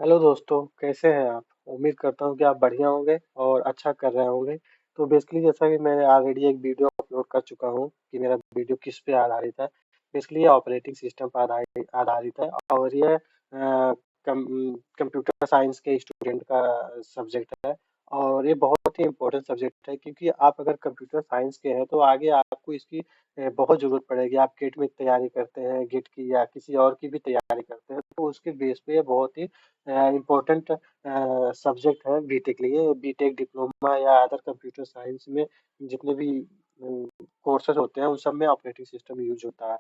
Hello दोस्तों, कैसे हैं आप? उम्मीद करता हूँ कि आप बढ़िया होंगे और अच्छा कर रहे होंगे। तो बेसिकली जैसा कि मैं ऑलरेडी एक वीडियो अपलोड कर चुका हूँ कि मेरा वीडियो किस पे आधारित है। बेसिकली ये ऑपरेटिंग सिस्टम पर आधारित आधारित है और ये कंप्यूटर साइंस के स्टूडेंट का सब्जेक्ट है। और ये बहुत ही इम्पोर्टेंट सब्जेक्ट है क्योंकि आप अगर कंप्यूटर साइंस के हैं तो आगे आपको इसकी बहुत ज़रूरत पड़ेगी। आप गेट में तैयारी करते हैं, गेट की या किसी और की भी तैयारी करते हैं, तो उसके बेस पे ये बहुत ही इम्पोर्टेंट सब्जेक्ट है बीटेक के लिए। बीटेक डिप्लोमा या अदर कंप्यूटर साइंस में जितने भी कोर्सेज होते हैं उन सब में ऑपरेटिंग सिस्टम यूज होता है।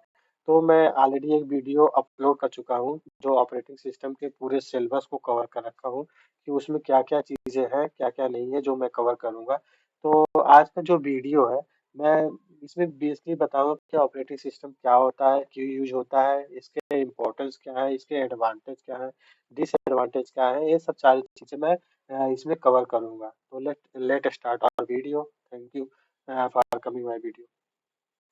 तो मैं ऑलरेडी एक वीडियो अपलोड कर चुका हूँ जो ऑपरेटिंग सिस्टम के पूरे सिलेबस को कवर कर रखा हूँ कि उसमें क्या क्या चीज़ें हैं, क्या क्या नहीं है, जो मैं कवर करूँगा। तो आज का जो वीडियो है, मैं इसमें बेसिकली बताऊंगा कि ऑपरेटिंग सिस्टम क्या होता है, क्यों यूज होता है, इसके इम्पोर्टेंस क्या है, इसके एडवांटेज क्या है, डिसएडवांटेज क्या है, ये सब सारी चीजें मैं इसमें कवर करूंगा। तो let let start our video. Thank you for coming my video.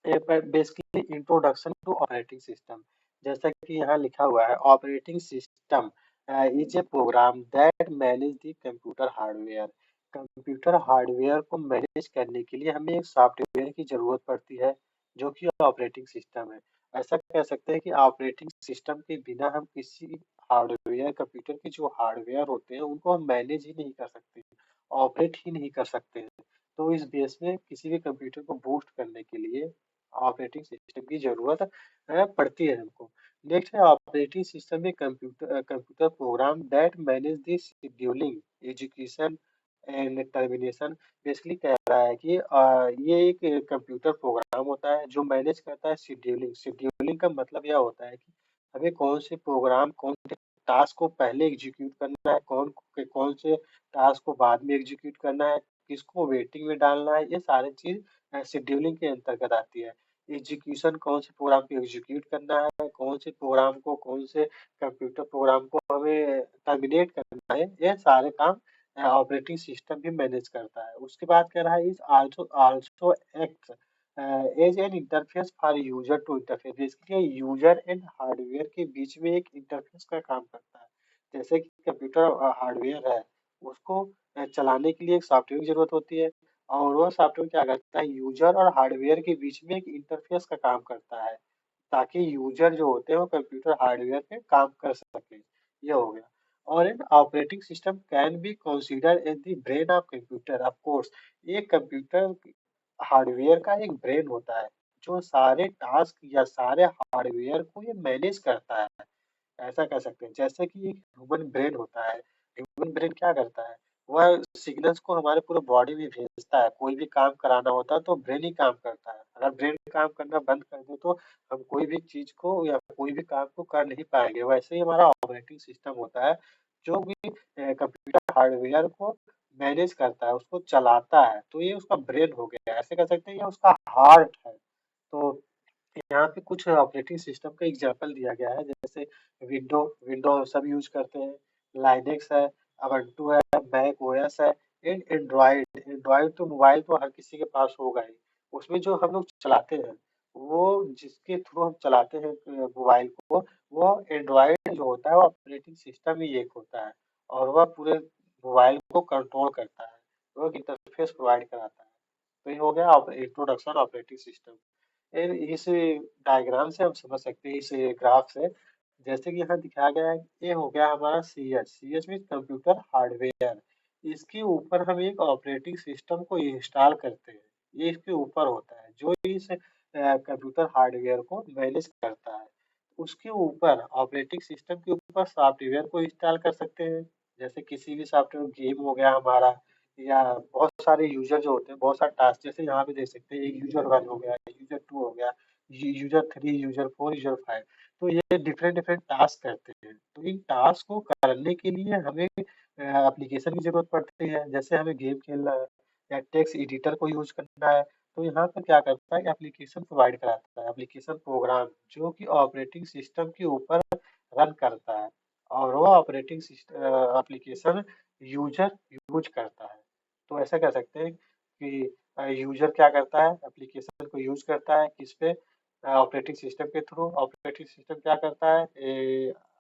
Basically introduction to operating system. जैसा कि यहाँ लिखा हुआ है, operating system is a program that manage the computer hardware. Computer hardware को मैनेज करने के लिए हमें एक सॉफ्टवेयर की जरूरत पड़ती है जो कि ऑपरेटिंग सिस्टम है। ऐसा कह सकते हैं कि ऑपरेटिंग सिस्टम के बिना हम किसी हार्डवेयर, कंप्यूटर के जो हार्डवेयर होते हैं उनको हम मैनेज ही नहीं कर सकते, ऑपरेट ही नहीं कर सकते हैं। तो इस बेस में किसी भी कंप्यूटर को बूस्ट करने के लिए ऑपरेटिंग सिस्टम की जरूरत पड़ती है हमको। नेक्स्ट है ऑपरेटिंग सिस्टम में computer program that manage the scheduling, education and termination. Basically कह रहा है कि ये एक कंप्यूटर प्रोग्राम होता है जो मैनेज करता है शेड्यूलिंग। शेड्यूलिंग का मतलब यह होता है कि हमें कौन से प्रोग्राम, कौन से टास्क को पहले एग्जीक्यूट करना है, कौन कौन से टास्क को बाद में एग्जीक्यूट करना है, किसको वेटिंग में डालना है, ये सारी चीज शेड्यूलिंग के अंतर्गत आती है। एग्जीक्यूशन, कौन से प्रोग्राम को एग्जीक्यूट करना है, कौन से प्रोग्राम को, कौन से कंप्यूटर प्रोग्राम को हमें टर्मिनेट करना है, ये सारे काम ऑपरेटिंग सिस्टम भी मैनेज करता है। उसके बाद कह रहा है is also also act as an interface for user to interface. Basically user and hardware के बीच में एक इंटरफेस का काम करता है। जैसे कि कंप्यूटर हार्डवेयर है, उसको चलाने के लिए एक सॉफ्टवेयर की जरूरत होती है और वह सॉफ्टवेयर क्या करता है, यूजर और हार्डवेयर के बीच में एक इंटरफेस का काम करता है ताकि यूजर जो होते हैं वो कंप्यूटर हार्डवेयर पे काम कर सके। ये हो गया। और an operating system can be consider as the brain of computer. Of course, ये कंप्यूटर हार्डवेयर का एक ब्रेन होता है जो सारे टास्क या सारे हार्डवेयर को ये मैनेज करता है। ऐसा कह सकते हैं जैसे कि एक ह्यूमन ब्रेन होता है। ह्यूमन ब्रेन क्या करता है, वह सिग्नल्स को हमारे पूरे बॉडी में भेजता है। कोई भी काम कराना होता है तो ब्रेन ही काम करता है। अगर ब्रेन काम करना बंद कर दे तो हम कोई भी चीज को या कोई भी काम को कर नहीं पाएंगे। वैसे ही हमारा ऑपरेटिंग सिस्टम होता है जो भी कंप्यूटर हार्डवेयर को मैनेज करता है, उसको चलाता है। तो ये उसका ब्रेन हो गया, ऐसे कह सकते हैं ये उसका हार्ट है। तो यहाँ पे कुछ ऑपरेटिंग सिस्टम का एग्जांपल दिया गया है, जैसे विंडो विंडो हम सब यूज करते हैं, लाइनेक्स है, ubuntu है, मैक ओएस है, एंड्रॉइड। एंड्रॉइड तो मोबाइल तो हर किसी के पास होगा ही। उसमें जो हम लोग चलाते हैं, वो जिसके थ्रू हम चलाते हैं मोबाइल को, वो एंड्रॉइड जो होता है वो ऑपरेटिंग सिस्टम ही एक होता है और वह पूरे मोबाइल को कंट्रोल करता है, वो इंटरफेस प्रोवाइड कराता है। तो ये हो गया इंट्रोडक्शन ऑपरेटिंग सिस्टम। इस डायग्राम से हम समझ सकते हैं, इस ग्राफ से, जैसे कि यहाँ दिखाया गया है, ये हो गया हमारा C H. C H mean computer hardware. इसके ऊपर हम एक ऑपरेटिंग सिस्टम को इंस्टॉल करते हैं। ये इसके ऊपर होता है जो इस कंप्यूटर हार्डवेयर को मैनेज करता है। उसके ऊपर ऑपरेटिंग सिस्टम के ऊपर सॉफ्टवेयर को इंस्टॉल कर सकते हैं। जैसे किसी भी सॉफ्टवेयर, गेम हो गया हमारा, या बहुत सारे यूजर जो होते हैं, बहुत सारे टास्क, जैसे यहाँ पे देख सकते हैं, एक यूजर वन हो गया, यूजर टू हो गया, user three, user four, user five. तो ये डिफरेंट डिफरेंट टास्क करते हैं। तो इन टास्क को करने के लिए हमें एप्लीकेशन की जरूरत पड़ती है। जैसे हमें गेम खेलना है या टेक्स्ट एडिटर को यूज करना है, तो यहाँ पर क्या करता है, एप्लीकेशन प्रोवाइड कराता है, एप्लीकेशन प्रोग्राम जो कि ऑपरेटिंग सिस्टम के ऊपर रन करता है और वो operating system application user use करता है। तो ऐसा कह सकते हैं कि यूजर क्या करता है, एप्लीकेशन को यूज करता है किस पे, ऑपरेटिंग सिस्टम के थ्रू। ऑपरेटिंग सिस्टम क्या करता है,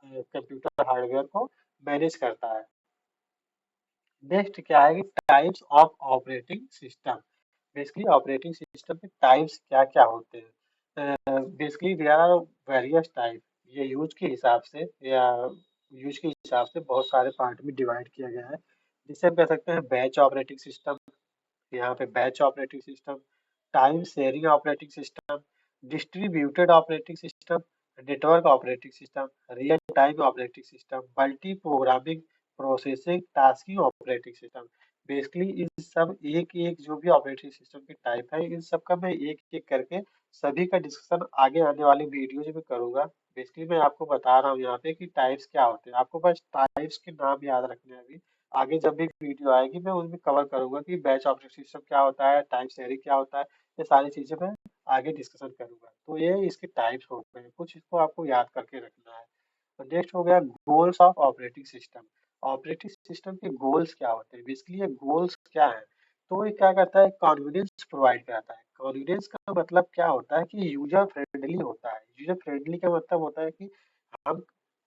कंप्यूटर हार्डवेयर को मैनेज करता है। नेक्स्ट क्या है कि types of operating system. Basically operating system के टाइप्स क्या क्या होते हैं। Basically there are various type. ये यूज के हिसाब से या यूज के हिसाब से बहुत सारे पार्ट में डिवाइड किया गया है, जिसे हम कह सकते हैं बैच ऑपरेटिंग सिस्टम। यहाँ पे batch operating system, time sharing operating system, distributed operating system, network operating system, real time operating system, multi programming processing tasking operating system. Basically इन सब एक एक जो भी ऑपरेटिंग सिस्टम के टाइप है, इन सब का मैं एक एक करके सभी का डिस्कशन आगे आने वाली वीडियो में करूंगा। बेसिकली मैं आपको बता रहा हूँ यहाँ पे कि टाइप्स क्या होते हैं, आपको बस टाइप्स के नाम याद रखने हैं अभी। आगे जब भी वीडियो आएगी मैं उसमें कवर करूंगा कि बैच ऑपरेटिंग सिस्टम क्या होता है, टाइम शेयरिंग क्या होता है। ये सारी चीजें मैं आगे डिस्कशन करूंगा। तो ये इसके टाइप्स हो गए, कुछ इसको आपको याद करके रखना है। तो नेक्स्ट हो गया goals of operating system. Operating system के गोल्स क्या होते हैं, बेसिकली ये गोल्स क्या है। तो ये क्या करता है, कन्वीनियंस प्रोवाइड कराता है। कन्वीनियंस का मतलब क्या होता है कि यूजर फ्रेंडली होता है। यूजर फ्रेंडली का मतलब होता है कि हम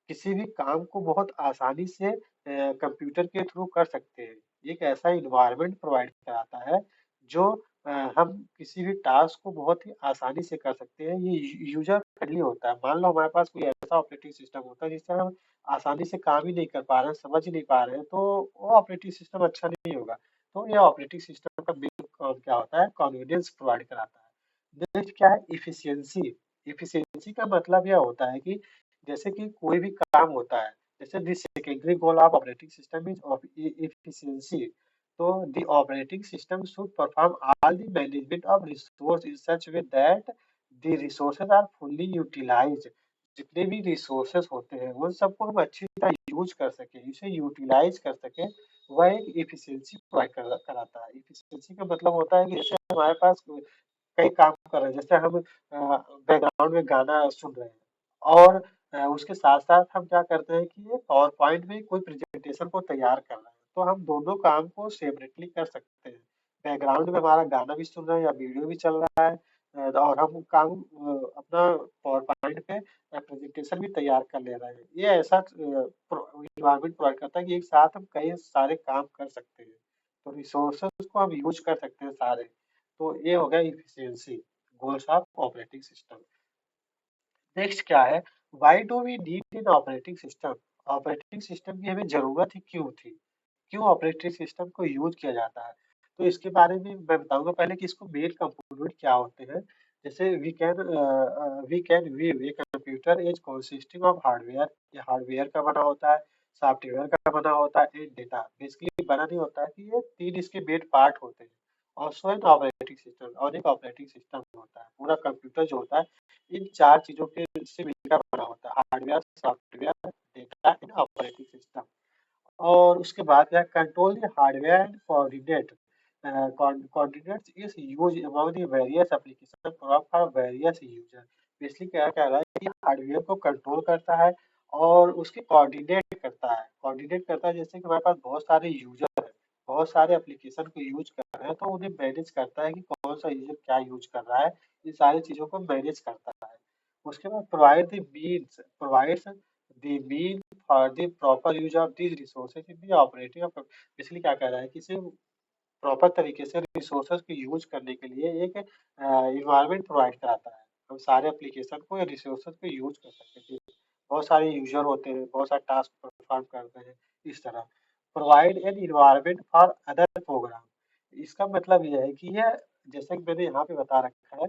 किसी भी काम को बहुत आसानी से कंप्यूटर के थ्रू कर सकते हैं। एक ऐसा इन्वायरमेंट प्रोवाइड कराता है जो हम किसी भी टास्क को बहुत ही आसानी से कर सकते हैं। ये यूजर फ्रेंडली होता है। मान लो हमारे पास कोई ऐसा ऑपरेटिंग सिस्टम होता है जिससे हम आसानी से काम ही नहीं कर पा रहे हैं, समझ ही नहीं पा रहे हैं, तो वो ऑपरेटिंग सिस्टम अच्छा नहीं होगा। तो ये ऑपरेटिंग सिस्टम का मेन काम क्या होता है, कन्वीनियंस प्रोवाइड कराता है। नेक्स्ट क्या है, इफिशियंसी। इफिशियंसी का मतलब यह होता है कि जैसे कि कोई भी काम होता है, जैसे the secondary goal of operating system is efficiency. So the operating system should perform all the management of resource in such way that the resources are fully utilized. जितने भी रिसोर्सेस होते हैं उन सबको हम अच्छी तरह यूज कर सकें, इसे यूटिलाइज कर सकें, वह एक इफिशियंसी प्रोवाइड कराता है। इफिशियंसी का मतलब होता है कि जैसे हमारे पास कई काम कर रहे हैं, जैसे हम बैकग्राउंड में गाना सुन रहे हैं और उसके साथ-साथ हम क्या करते हैं कि ये पावर पॉइंट में कोई प्रेजेंटेशन को तैयार कर रहे हैं, तो हम दोनों काम को सेपरेटली कर सकते हैं। बैकग्राउंड में हमारा गाना भी सुन रहे हैं या वीडियो भी चल रहा है, और हम काम अपना पावर पॉइंट पे प्रेजेंटेशन भी तैयार कर ले रहे हैं। ये ऐसा इन्वायरमेंट प्रोवाइड करता है कि एक साथ हम कई सारे काम कर सकते हैं, तो रिसोर्सेज को हम यूज कर सकते हैं सारे। तो ये हो गया efficiency, goals of operating system. Next क्या है, why do we need an operating system. Operating system की हमें जरूरत ही क्यों थी, क्यों ऑपरेटिंग सिस्टम को यूज किया जाता है। तो इसके बारे में मैं बताऊंगा पहले कि इसको मेन कंपोनेंट क्या होते हैं। जैसे we can view a computer is consisting of hardware. ये हार्डवेयर का बना होता है, सॉफ्टवेयर का बना होता है, एंड डेटा। बेसिकली बना नहीं होता है कि ये तीन इसके मेन पार्ट होते हैं। ऑल्सो एन ऑपरेटिंग सिस्टम, और एक ऑपरेटिंग सिस्टम होता है। पूरा कंप्यूटर जो होता है इन चार चीजों के से मिलकर बना होता है, hardware, software, data and operating system. और उसके बाद क्या, control the hardware and coordinate. Coordinates is use among the various application for various user. Basically क्या कह रहा है कि हार्डवेयर को कंट्रोल करता है और उसके कोऑर्डिनेट करता है। कोऑर्डिनेट करता है जैसे कि हमारे पास बहुत सारे यूजर हैं, बहुत सारे एप्लीकेशन को यूज कर रहे हैं, तो उन्हें मैनेज करता है कि कौन सा यूजर क्या यूज कर रहा है। इन सारी चीजों को मैनेज करता है। उसके बाद provides the mean for the proper use of these resources in the operating of. इसलिए क्या कह रहा है कि इसे प्रॉपर तरीके से रिसोर्सेज को यूज करने के लिए एक इन्वायरमेंट प्रोवाइड कराता है। हम सारे एप्लीकेशन को या रिसोर्सेज को यूज कर सकते हैं। बहुत सारे यूजर होते हैं, बहुत सारे टास्क परफॉर्म करते हैं, इस तरह। Provide an environment for other program. इसका मतलब यह है कि यह, जैसे कि मैंने यहाँ पे बता रखा है,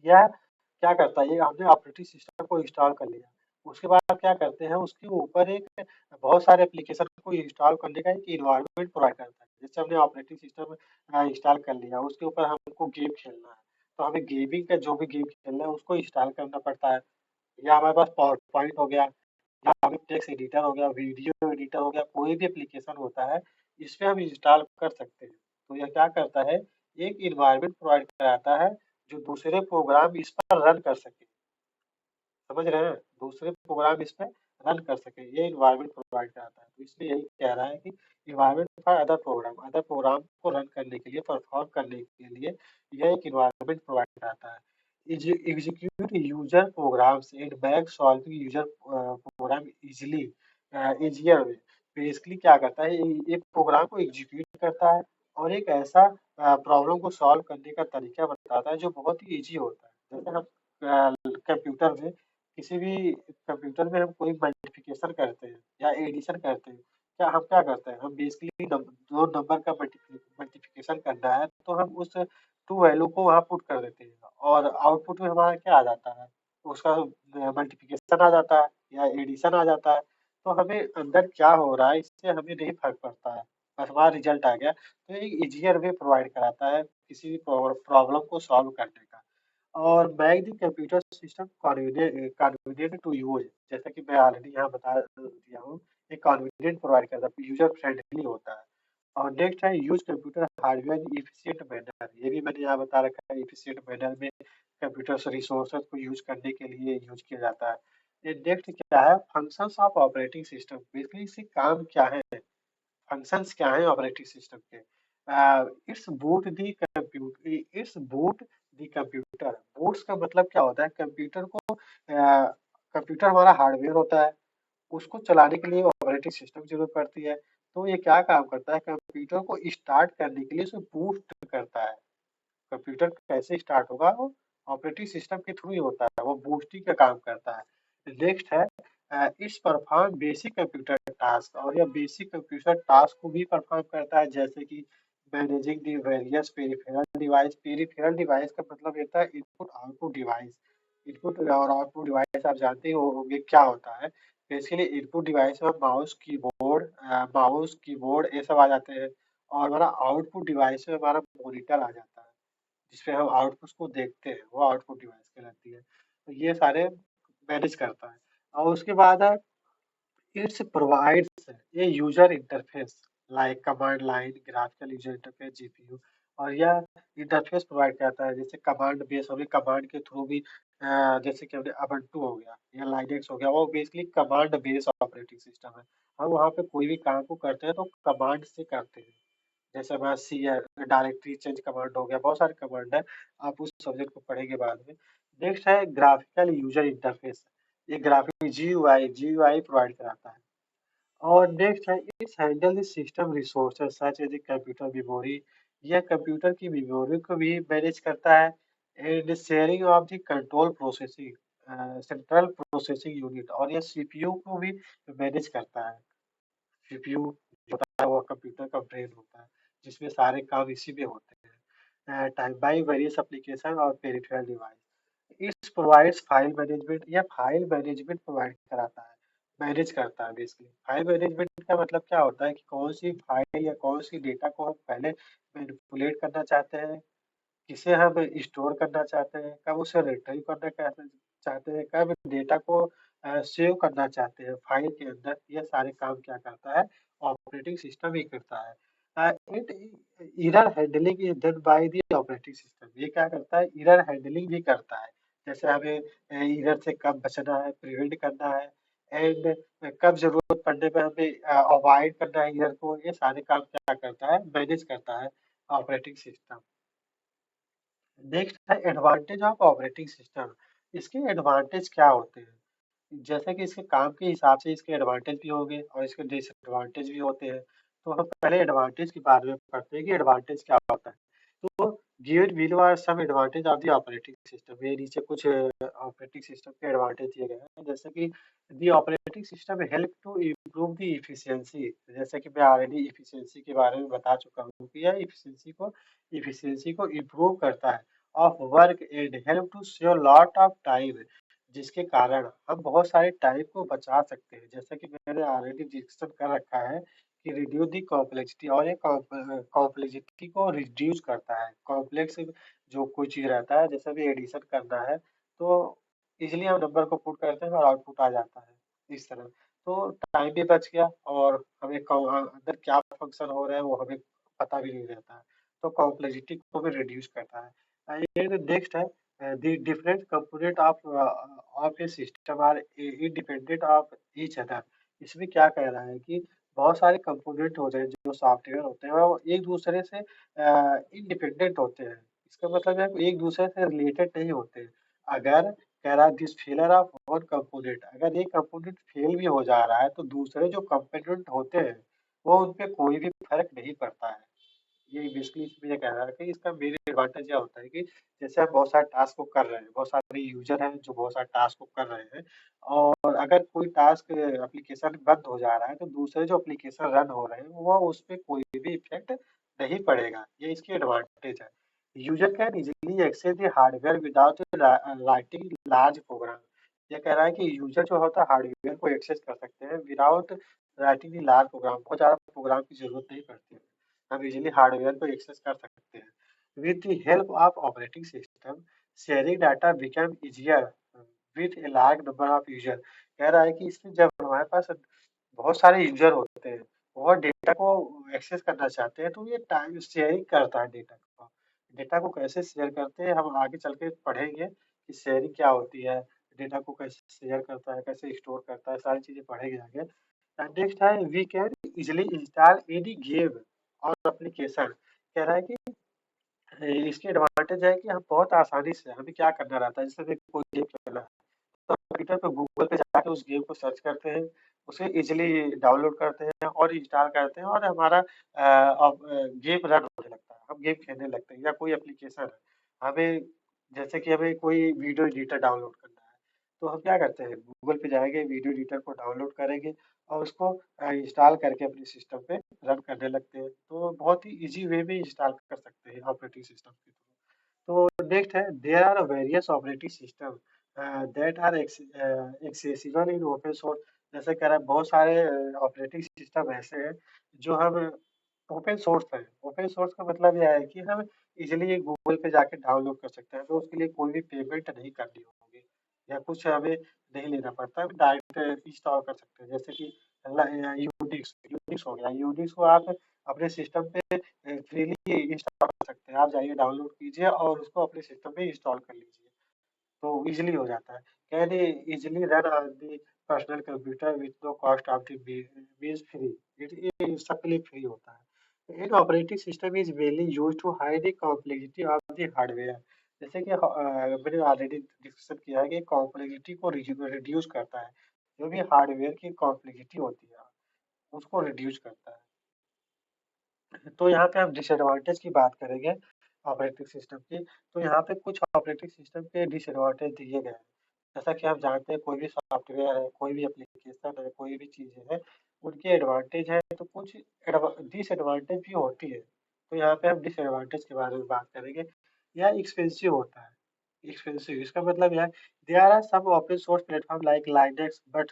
यह क्या करता है, ये हमने ऑपरेटिंग सिस्टम को इंस्टॉल कर लिया, उसके बाद क्या करते हैं, उसके ऊपर एक बहुत सारे एप्लीकेशन को इंस्टॉल करने का एक इन्वायरमेंट प्रोवाइड करता है। जैसे हमने ऑपरेटिंग सिस्टम इंस्टॉल कर लिया, उसके ऊपर हमको गेम खेलना है, तो हमें गेमिंग का जो भी गेम खेलना है उसको इंस्टॉल करना पड़ता है। या हमारे पास पावर पॉइंट हो गया, या हमें टेक्स्ट एडिटर हो गया, वीडियो एडिटर हो गया, कोई भी एप्लीकेशन होता है, इस पे हम इंस्टॉल कर सकते हैं। तो यह क्या करता है, एक इन्वायरमेंट प्रोवाइड कराता है जो दूसरे प्रोग्राम इस पर रन कर सके। समझ रहे हैं, दूसरे प्रोग्राम इस पे रन कर सके, ये इन्वायरमेंट प्रोवाइड कराता है। तो इसलिए यही कह रहा है कि इन्वायरमेंट फॉर अदर प्रोग्राम को रन करने के लिए, परफॉर्म करने के लिए यह एक इन्वायरमेंट प्रोवाइड कराता है। Execute user programs and back solving user program easily. Easier way. Basically क्या करता है, ये प्रोग्राम को एग्जीक्यूट करता है और एक ऐसा प्रॉब्लम को सॉल्व करने का तरीका बताता है जो बहुत ही इजी होता है। जैसे हम कंप्यूटर में किसी भी कंप्यूटर में हम कोई मल्टीप्लिकेशन करते हैं या एडिशन करते हैं, क्या हम क्या करते हैं, हम बेसिकली दो नंबर का मल्टीप्लिकेशन करना है तो हम उस टू वैल्यू को वहाँ पुट कर देते हैं और आउटपुट में हमारा क्या आ जाता है, उसका मल्टीप्लिकेशन आ जाता है या एडिशन आ जाता है। तो हमें अंदर क्या हो रहा है इससे हमें नहीं फर्क पड़ता है, बस हमारा रिजल्ट आ गया। तो एक इजियर वे प्रोवाइड कराता है किसी भी प्रॉब्लम को सॉल्व करने का। और make the computer system convenient to use, जैसा कि मैं ऑलरेडी यहाँ बता दिया हूँ, ये कन्वीनियंट प्रोवाइड करता है, यूजर फ्रेंडली होता है। और नेक्स्ट है use computer hardware efficient manner, ये भी मैंने यहाँ बता रखा है, इफिशिएंट मैनर में कंप्यूटर रिसोर्सेज को यूज करने के लिए यूज किया जाता है। ये नेक्स्ट क्या है, functions of operating system, basically इसके काम क्या है, फंक्शंस क्या हैं ऑपरेटिंग सिस्टम के। It's boot the computer, boots का मतलब क्या होता है, कंप्यूटर को कंप्यूटर हमारा हार्डवेयर होता है, उसको चलाने के लिए ऑपरेटिंग सिस्टम की जरूरत पड़ती है। तो ये क्या काम करता है, कंप्यूटर को स्टार्ट करने के लिए उसे बूस्ट करता है। कंप्यूटर कैसे स्टार्ट होगा, वो ऑपरेटिंग सिस्टम के थ्रू ही होता है, वो बूस्टिंग का काम करता है। नेक्स्ट है it's perform basic computer task, और यह बेसिक कंप्यूटर टास्क को भी परफॉर्म करता है, जैसे कि managing the various peripheral device. Peripheral device का मतलब होता है इनपुट आउटपुट डिवाइस। इनपुट और आउटपुट डिवाइस आप जानते ही होंगे क्या होता है। बेसिकली इनपुट डिवाइस में माउस कीबोर्ड ये सब आ जाते हैं, और हमारा आउटपुट डिवाइस में हमारा मॉनिटर आ जाता है, जिसपे हम आउटपुट को देखते हैं, वो आउटपुट डिवाइस कहलाती है। तो ये सारे मैनेज करता है। और उसके बाद है it's provides a user interface like command line, graphical user interface, GPU. और यह इंटरफेस प्रोवाइड करता है, जैसे कमांड बेस हो गई, कमांड के थ्रू भी जैसे कि हमने अबंटू हो गया या लाइनेक्स हो गया, वो basically command base operating system है। हम वहाँ पे कोई भी काम को करते हैं तो कमांड से करते हैं, जैसे हमारा सी है, डायरेक्टरी चेंज कमांड हो गया, बहुत सारे कमांड है, आप उस सब्जेक्ट को पढ़ेंगे बाद में। नेक्स्ट है ग्राफिकल यूजर इंटरफेस, ये ग्राफिक जीयूआई प्रोवाइड कराता है। और नेक्स्ट है its handle the system resources such as computer memory, यह कंप्यूटर की मेमोरी को भी मैनेज करता है। And sharing of the control processing, central processing unit, और यह सीपीयू को भी मैनेज करता है। सीपीयू होता है वो कंप्यूटर का ब्रेन होता है, जिसमें सारे काम इसी में होते हैं। टाइम बाई वेरियस एप्लीकेशन और peripheral device, it's provides file management, या फाइल मैनेजमेंट प्रोवाइड कराता है, मैनेज करता है। बेसिकली फाइल मैनेजमेंट का मतलब क्या होता है कि कौन सी फाइल या कौन सी डेटा को हम पहले मैनिपुलेट करना चाहते हैं, किसे हम स्टोर करना चाहते हैं, कब उसे रिट्रीव करना चाहते हैं, कब डेटा को सेव करना चाहते हैं फाइल के अंदर, ये सारे काम क्या करता है, ऑपरेटिंग सिस्टम ही करता है। It error handling is done by the operating system, ये क्या करता है, एरर हैंडलिंग भी करता है, जैसे हमें एरर से कब बचना है, प्रिवेंट करना है, एंड कब जरूरत पड़ने पर हमें अवॉइड करना है एरर को, ये सारे काम क्या करता है, मैनेज करता है ऑपरेटिंग सिस्टम। नेक्स्ट है एडवांटेज ऑफ ऑपरेटिंग सिस्टम, इसके एडवांटेज क्या होते हैं, जैसे कि इसके काम के हिसाब से इसके एडवांटेज भी होंगे और इसके डिसएडवांटेज भी होते हैं। तो हम पहले एडवांटेज के बारे में पढ़ते हैं कि एडवांटेज क्या होता है। तो given below are some advantage of the operating system, ये नीचे कुछ ऑपरेटिंग सिस्टम के एडवांटेज दिए गए हैं, जैसे कि the operating system help to improve the efficiency, जैसे कि मैं ऑलरेडी इफिशियंसी के बारे में बता चुका हूँ कि यह इफिशियंसी को इम्प्रूव करता है of work and help to save lot of time, जिसके कारण हम बहुत सारे टाइम को बचा सकते हैं, जैसा कि मैंने ऑलरेडी डिस्कशन कर रखा है कि रिड्यूस दी कॉम्प्लेक्सिटी, और ये कॉम्प्लेक्सिटी को रिड्यूस करता है। कॉम्प्लेक्स जो कोई चीज रहता है, जैसे भी एडिशन करना है तो इजिली हम नंबर को पुट करते हैं और आउटपुट आ जाता है इस तरह। तो टाइम भी बच गया और हमें अंदर क्या फंक्शन हो रहा है वो हमें पता भी नहीं रहता है, तो कॉम्प्लेक्सिटी को भी रिड्यूस करता है। नेक्स्ट है the different component of a system are independent of each other, इसमें क्या कह रहा है कि बहुत सारे कंपोनेंट होते हैं जो सॉफ्टवेयर होते हैं वो एक दूसरे से इंडिपेंडेंट होते हैं, इसका मतलब है कि एक दूसरे से रिलेटेड नहीं होते हैं। अगर कह रहा है this failure of one component, अगर एक कंपोनेंट फेल भी हो जा रहा है तो दूसरे जो कंपोनेंट होते हैं वो उन पे कोई भी फर्क नहीं पड़ता है। ये बेसिकली इसमें ये कह रहा है कि इसका मेन एडवांटेज क्या होता है कि जैसे हम बहुत सारे टास्क को कर रहे हैं, बहुत सारे यूजर हैं जो बहुत सारे टास्क को कर रहे हैं, और अगर कोई टास्क एप्लीकेशन बंद हो जा रहा है तो दूसरे जो एप्लीकेशन रन हो रहे हैं वो उस पे कोई भी इफेक्ट नहीं पड़ेगा। ये इसकी एडवांटेज है। User can easily access the hardware without writing large program. ये कह रहा है कि यूजर जो होता है हार्डवेयर को एक्सेस कर सकते हैं विदाउट राइटिंग लार्ज प्रोग्राम, बहुत ज्यादा प्रोग्राम की जरूरत नहीं पड़ती है। हम इजीली हार्डवेयर को एक्सेस कर सकते हैं। With the help of operating system sharing data become easier with a large number of user. कह रहा है कि इसमें जब हमारे पास बहुत सारे यूजर होते हैं और डेटा को एक्सेस करना चाहते हैं तो ये टाइम शेयरिंग करता है डेटा को। डेटा को कैसे शेयर करते हैं हम आगे चल के पढ़ेंगे कि शेयरिंग क्या होती है, डेटा को कैसे शेयर करता है, कैसे स्टोर करता है, सारी चीजें पढ़ेंगे आगे। नेक्स्ट है we can easily install any game और एप्लीकेशन। कह रहा है कि इसकी एडवांटेज है कि हम बहुत आसानी से हमें क्या करना रहता है, जैसे कि कोई गेम खेलना है तो कंप्यूटर पे गूगल पे जाके उस गेम को सर्च करते हैं, उसे इजीली डाउनलोड करते हैं और इंस्टॉल करते हैं और हमारा अब गेम रन होने लगता है, हम गेम खेलने लगते हैं। या कोई एप्लीकेशन है, हमें जैसे कि हमें कोई वीडियो एडिटर डाउनलोड करना है, तो हम क्या करते हैं गूगल पे जाएंगे, वीडियो एडिटर को डाउनलोड करेंगे और उसको इंस्टॉल करके अपने सिस्टम पे रन करने लगते हैं। तो बहुत ही इजी वे में इंस्टॉल कर सकते हैं ऑपरेटिंग सिस्टम के थ्रू। तो नेक्स्ट है there are various operating system that are accessible in open source. जैसे कह रहा है बहुत सारे ऑपरेटिंग सिस्टम ऐसे हैं जो हम ओपन सोर्स है। ओपन सोर्स का मतलब यह है कि हम इजीली गूगल पे जाके डाउनलोड कर सकते हैं, तो उसके लिए कोई भी पेमेंट नहीं करनी होगी या कुछ हमें नहीं लेना पड़ता, हम डायरेक्ट इंस्टॉल कर सकते हैं। जैसे कि यूनिक्स यूनिक्स हो गया, यूनिक्स को आप अपने सिस्टम पे फ्रीली इंस्टॉल कर सकते हैं। आप जाइए डाउनलोड कीजिए और उसको अपने सिस्टम पे इंस्टॉल कर लीजिए, तो इजीली हो जाता है। Can easily run on the personal computer with no cost of the means free. ये सबके लिए फ्री होता है। An operating system is mainly used to hide the complexity of the hardware. जैसे कि मैंने ऑलरेडी डिस्कशन किया है कि कॉम्प्लेक्सिटी को रिड्यूस करता है। जो भी हार्डवेयर की कॉम्प्लेक्सिटी होती है उसको रिड्यूस करता है। तो यहाँ पे हम डिसएडवांटेज की बात करेंगे ऑपरेटिंग सिस्टम की। तो यहाँ पे कुछ ऑपरेटिंग सिस्टम के डिसएडवांटेज दिए गए हैं। जैसा कि आप जानते हैं कोई भी सॉफ्टवेयर है, कोई भी एप्लीकेशन है, कोई भी चीज़ें हैं, उनके एडवांटेज है तो कुछ डिसएडवांटेज भी होती है। तो यहाँ पे हम डिसएडवांटेज के बारे में बात करेंगे। यह एक्सपेंसिव होता है। एक्सपेंसिव इसका मतलब यह है there are some open source platform like Linux but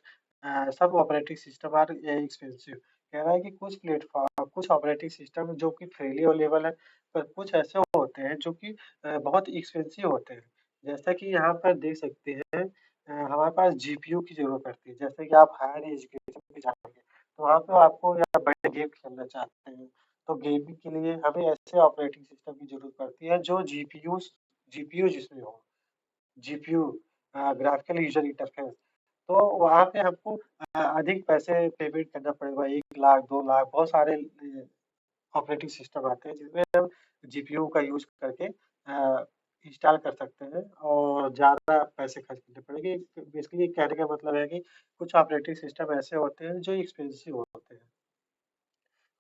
सब ऑपरेटिंग सिस्टम आर एक्सपेंसिव। कह रहा है कि कुछ प्लेटफॉर्म कुछ ऑपरेटिंग सिस्टम जो कि फ्रीली अवेलेबल है, पर कुछ ऐसे होते हैं जो कि बहुत एक्सपेंसिव होते हैं। जैसा कि यहाँ पर देख सकते हैं हमारे पास जीपीयू की ज़रूरत पड़ती है। जैसे कि आप हायर एजुकेशन में जाएँगे, तो वहाँ पे आपको या बड़े गेम खेलना चाहते हैं, तो गेमिंग के लिए हमें ऐसे ऑपरेटिंग सिस्टम की ज़रूरत पड़ती है जो जीपीयू जिसमें हो। GPU graphical user interface. तो वहाँ पे हमको अधिक पैसे पेमेंट करना पड़ेगा, 1 लाख, 2 लाख, बहुत सारे ऑपरेटिंग सिस्टम आते हैं जिसमें हम जीपीयू का यूज़ करके इंस्टॉल कर सकते हैं और ज़्यादा पैसे खर्च करने पड़ेंगे। बेसिकली कहने का मतलब है कि कुछ ऑपरेटिंग सिस्टम ऐसे होते हैं जो एक्सपेंसिव होते हैं।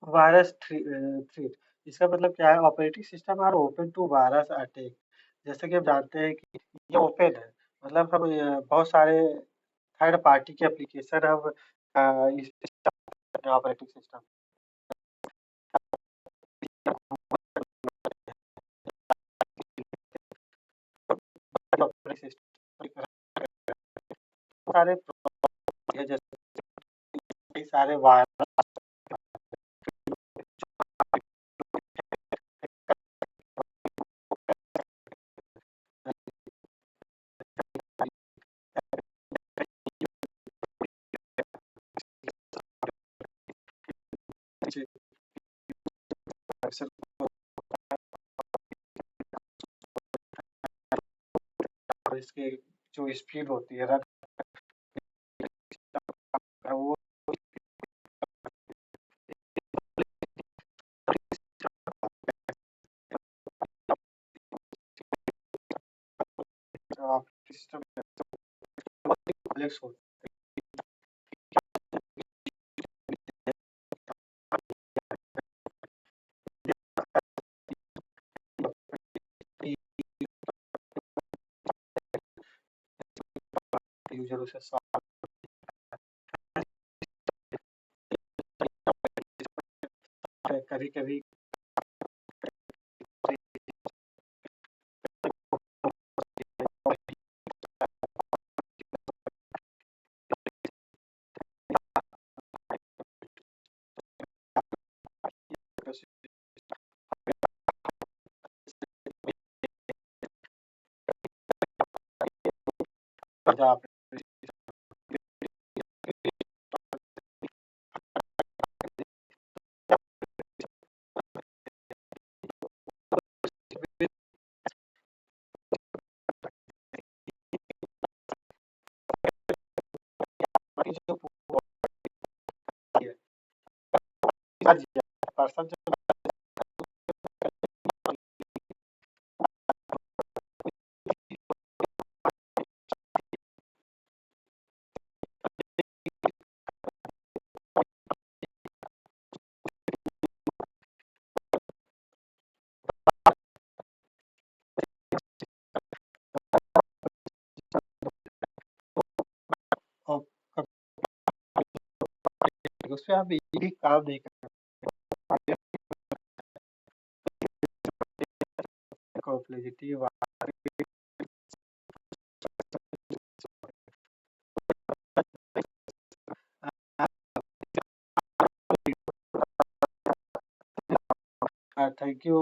वायरस थ्रेट, इसका मतलब क्या है? Operating system are open to virus attack. जैसे कि हम जानते हैं कि ये ओपन है, मतलब हम बहुत सारे थर्ड पार्टी के एप्लीकेशन हम इंस्टॉल करते हैं ऑपरेटिंग सिस्टम। ऑपरेटिंग सिस्टम सारे है, जैसे कई सारे वायरस इसके जो स्पीड होती है रन वो सिस्टम कॉम्प्लेक्स होते हैं, यूज़र उसे सॉल्व कभी-कभी आप की जो है, पर्सन जो उसपे आप ये भी काम नहीं कर पाते, कॉम्प्लेक्सिटी थैंक यू।